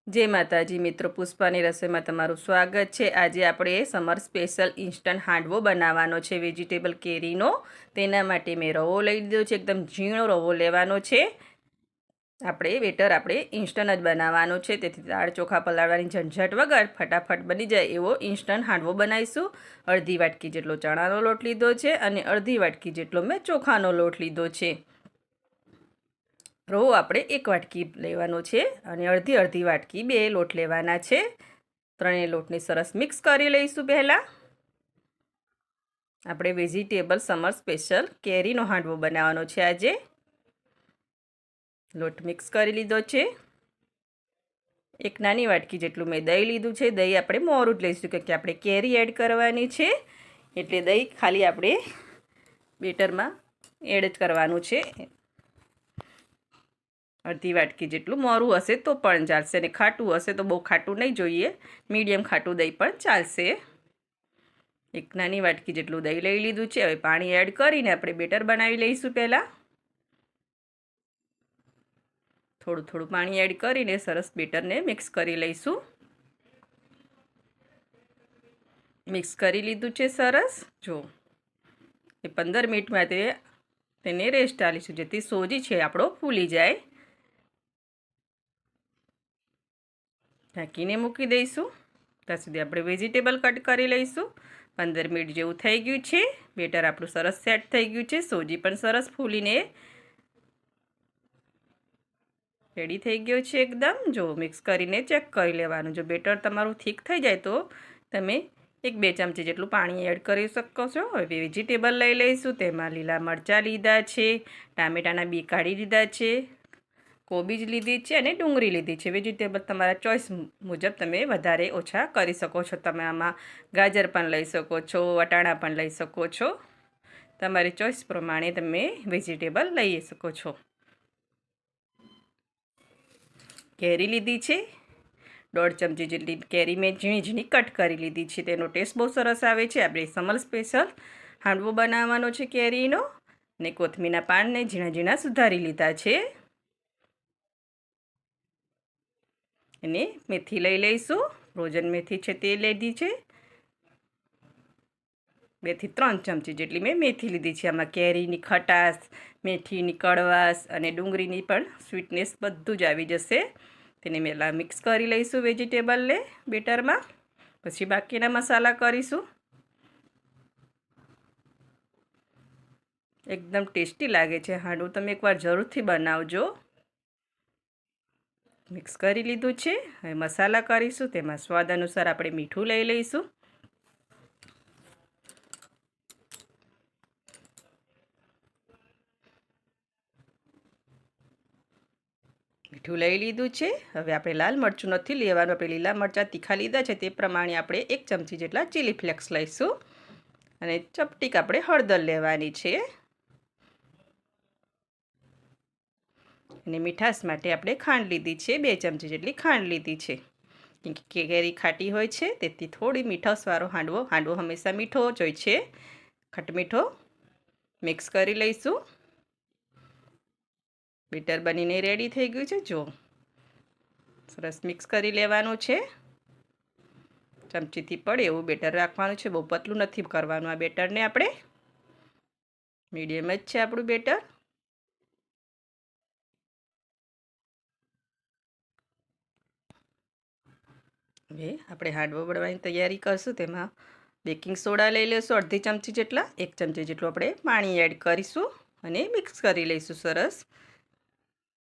જય માતાજી મિત્રો, પુષ્પાની રસોઈમાં તમારું સ્વાગત છે। આજે આપણે સમર સ્પેશિયલ ઇન્સ્ટન્ટ હાંડવો બનાવવાનો છે વેજીટેબલ કેરીનો। તેના માટે મેં રવો લઈ લીધો છે, એકદમ ઝીણો રવો લેવાનો છે। આપણે ઇન્સ્ટન્ટ જ બનાવવાનો છે, તેથી દાળ ચોખા પલાળવાની ઝંઝટ વગર ફટાફટ બની જાય એવો ઇન્સ્ટન્ટ હાંડવો બનાવીશું। અડધી વાટકી જેટલો ચણાનો લોટ લીધો છે અને અડધી વાટકી જેટલો મેં ચોખાનો લોટ લીધો છે। રવો આપણે 1 વાટકી લેવાનો છે અને અડધી વાટકી 2 લોટ લેવાના છે। ત્રણેય લોટને સરસ મિક્સ કરી લઈશું। પહેલાં આપણે વેજીટેબલ સમર સ્પેશિયલ કેરીનો હાંડવો બનાવવાનો છે। આજે લોટ મિક્સ કરી લીધો છે। એક નાની વાટકી જેટલું મેં દહીં લીધું છે। દહીં આપણે મોરું જ લઈશું કે આપણે કેરી એડ કરવાની છે, એટલે દહીં ખાલી આપણે બેટરમાં એડ જ કરવાનું છે। અડધી વાટકી જેટલું મોરું હશે તો પણ ચાલશે, અને ખાટું હશે તો બહુ ખાટું નહીં જોઈએ, મીડિયમ ખાટું દહીં પણ ચાલશે। એક નાની વાટકી જેટલું દહીં લઈ લીધું છે। હવે પાણી એડ કરીને આપણે બેટર બનાવી લઈશું। પહેલાં થોડું પાણી એડ કરીને સરસ બેટરને મિક્સ કરી લઈશું। મિક્સ કરી લીધું છે સરસ। જો એ 15 મિનિટ માટે તેને રેસ્ટ આપીશું, જેથી સોજી છે આપણો ફૂલી જાય। ઢાંકીને મૂકી દઈશું। ત્યાં સુધી આપણે વેજીટેબલ કટ કરી લઈશું। 15 મિનિટ જેવું થઈ ગયું છે। બેટર આપણું સરસ સેટ થઈ ગયું છે। સોજી પણ સરસ ફૂલીને રેડી થઈ ગયો છે એકદમ। જો મિક્સ કરીને ચેક કરી લેવાનું। જો બેટર તમારું થીક થઈ જાય તો તમે 1-2 ચમચી જેટલું પાણી એડ કરી શકો છો। હવે વેજીટેબલ લઈ લઈશું। તેમાં લીલા મરચાં લીધા છે, ટામેટાના બી કાઢી લીધા છે, કોબીજ લીધી છે અને ડુંગળી લીધી છે। વેજીટેબલ તમારા ચોઈસ મુજબ તમે વધારે ઓછા કરી શકો છો। તમે આમાં ગાજર પણ લઈ શકો છો, વટાણા પણ લઈ શકો છો, તમારી ચોઈસ પ્રમાણે તમે વેજીટેબલ લઈ શકો છો। કેરી લીધી છે, 1.5 ચમચી જેટલી કેરી મેં ઝીણી કટ કરી લીધી છે। તેનો ટેસ્ટ બહુ સરસ આવે છે। આપણે સમર સ્પેશિયલ હાંડવો બનાવવાનો છે કેરીનો। અને કોથમીરના પાનને ઝીણા સુધારી લીધા છે। અને મેથી લઈ લઈશું। ફ્રોઝન મેથી છે તે લીધી છે। 2 થી 3 ચમચી જેટલી મેં મેથી લીધી છે। આમાં કેરીની ખટાશ, મેથીની કડવાશ અને ડુંગળીની પણ સ્વીટનેસ બધું જ આવી જશે। તેને પહેલાં મિક્સ કરી લઈશું વેજીટેબલને બેટરમાં, પછી બાકીના મસાલા કરીશું। એકદમ ટેસ્ટી લાગે છે હાંડવું, તમે એકવાર જરૂરથી બનાવજો। મિક્સ કરી લીધું છે। હવે મસાલા કરીશું। તેમાં સ્વાદ અનુસાર આપણે મીઠું લઈ લઈશું। મીઠું લઈ લીધું છે। હવે આપણે લાલ મરચું નથી લેવાનું, આપણે લીલા મરચાં તીખા લીધા છે તે પ્રમાણે આપણે 1 ચમચી જેટલા ચીલી ફ્લેક્સ લઈશું। અને ચપટીક આપણે હળદર લેવાની છે। અને મીઠાશ માટે આપણે ખાંડ લીધી છે, 2 ચમચી જેટલી ખાંડ લીધી છે। કેરી ખાટી હોય છે, તેથી થોડી મીઠાશવાળો હાંડવો હંમેશા મીઠો જ હોય છે, ખટમીઠો। મિક્સ કરી લઈશું। બેટર બનીને રેડી થઈ ગયું છે। જો સરસ મિક્સ કરી લેવાનું છે। ચમચીથી પડે એવું બેટર રાખવાનું છે, બહુ પતલું નથી કરવાનું આ બેટરને। આપણે મીડિયમ જ છે આપણું બેટર। હવે આપણે હાંડવો બનાવવાની તૈયારી કરશું। તેમાં બેકિંગ સોડા લઈ લઈશું અડધી ચમચી જેટલા। 1 ચમચી જેટલું આપણે પાણી એડ કરીશું અને મિક્સ કરી લઈશું સરસ,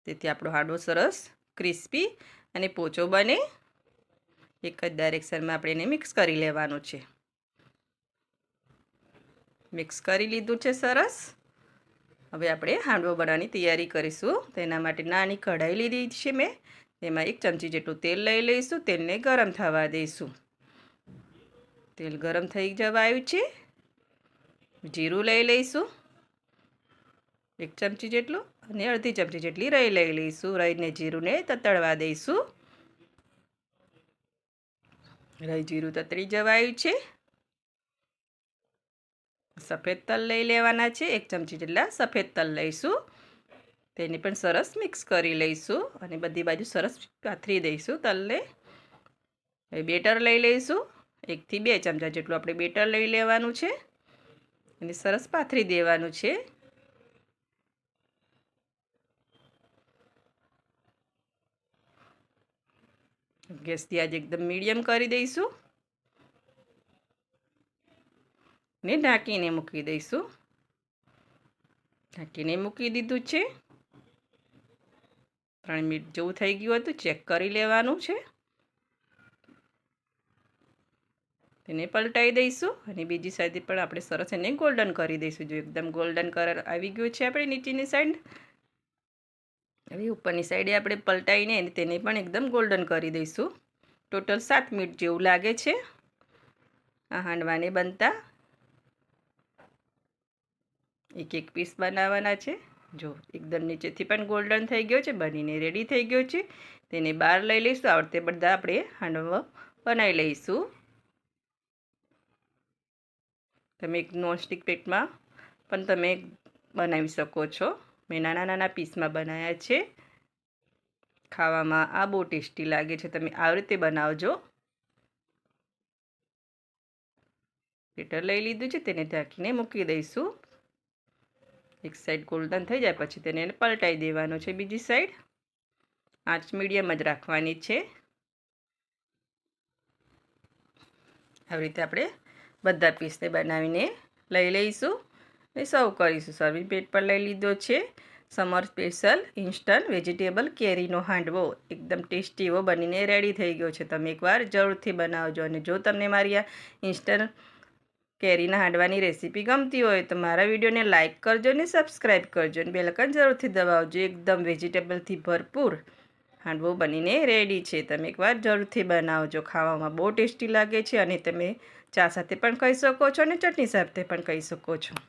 તેથી આપણો હાંડવો સરસ ક્રિસ્પી અને પોચો બને। એક જ ડાયરેક્શનમાં આપણે એને મિક્સ કરી લેવાનું છે। મિક્સ કરી લીધું છે સરસ। હવે આપણે હાંડવો બનાવવાની તૈયારી કરીશું। તેના માટે નાની કઢાઈ લીધી છે મેં, તેમાં 1 ચમચી જેટલું તેલ લઈ લઈશું। તેલને ગરમ થવા દઈશું। તેલ ગરમ થઈ જવા આવ્યું છે। જીરું લઈ લઈશું 1 ચમચી જેટલું, અને અડધી ચમચી જેટલી રાઈ લઈ લઈશું। રાઈને જીરુંને તતડવા દઈશું। રાઈ જીરું તતડી જવા આવ્યું છે। સફેદ તલ લઈ લેવાના છે, 1 ચમચી જેટલા સફેદ તલ લઈશું। તેને પણ સરસ મિક્સ કરી લઈશું અને બધી બાજુ સરસ પાથરી દઈશું તલને. હવે બેટર લઈ લઈશું. 1 થી 2 ચમચા જેટલું આપણે બેટર લઈ લેવાનું છે અને સરસ પાથરી દેવાનું છે. ગેસની આંચ એકદમ મીડિયમ કરી દઈશું ને ઢાંકીને મૂકી દઈશું. ઢાંકીને મૂકી દીધું છે. 3 મિનિટ જેવું થઈ ગયું હતું. ચેક કરી લેવાનું છે. તેને પલટાઈ દઈશું અને બીજી સાઈડ પણ આપણે સરસ એને ગોલ્ડન કરી દઈશું. જો એકદમ ગોલ્ડન કલર આવી ગયો છે આપણે નીચેની સાઈડ. હવે ઉપરની સાઈડે આપણે પલટાઈને તેને પણ એકદમ ગોલ્ડન કરી દઈશું. ટોટલ 7 મિનિટ જેવું લાગે છે આ હાંડવાને બનતા. એક પીસ બનાવવાના છે. જો એકદમ નીચેથી પણ ગોલ્ડન થઈ ગયો છે, બનીને રેડી થઈ ગયો છે. તેને બહાર લઈ લઈશું. આ રીતે બધા આપણે હાંડવા બનાવી લઈશું. તમે એક નોનસ્ટિક પેટમાં પણ તમે બનાવી શકો છો. મેં નાના નાના પીસમાં બનાવ્યા છે. ખાવામાં આ બહુ ટેસ્ટી લાગે છે. તમે આવી રીતે બનાવજો. બેટર લઈ લીધું છે, તેને ઢાંકીને મૂકી દઈશું. એક સાઈડ ગોલ્ડન થઈ જાય પછી તેને પલટાઈ દેવાનો છે. બીજી સાઈડ આંચ મીડિયમ જ રાખવાની છે. આવી રીતે આપણે બધા પીસને બનાવીને લઈ લઈશું અને સર્વ કરીશું. સર્વિંગ પ્લેટ પર લઈ લીધો છે. સમર સ્પેશિયલ ઇન્સ્ટન્ટ વેજીટેબલ કેરીનો હાંડવો એકદમ ટેસ્ટી એવો બનીને રેડી થઈ ગયો છે. તમે એકવાર જરૂરથી બનાવજો. અને જો તમને મારી આ ઇન્સ્ટન્ટ કેરીના હાંડવાની રેસીપી ગમતી હોય તો મારા વિડીયોને લાઇક કરજો અને સબસ્ક્રાઈબ કરજો અને બેલ આઇકન જરૂરથી દબાવજો. એકદમ વેજીટેબલથી ભરપૂર હાંડવો બનીને રેડી છે. તમે એકવાર જરૂરથી બનાવજો. ખાવામાં બહુ ટેસ્ટી લાગે છે અને તમે ચા સાથે પણ ખાઈ શકો છો અને ચટણી સાથે પણ ખાઈ શકો છો.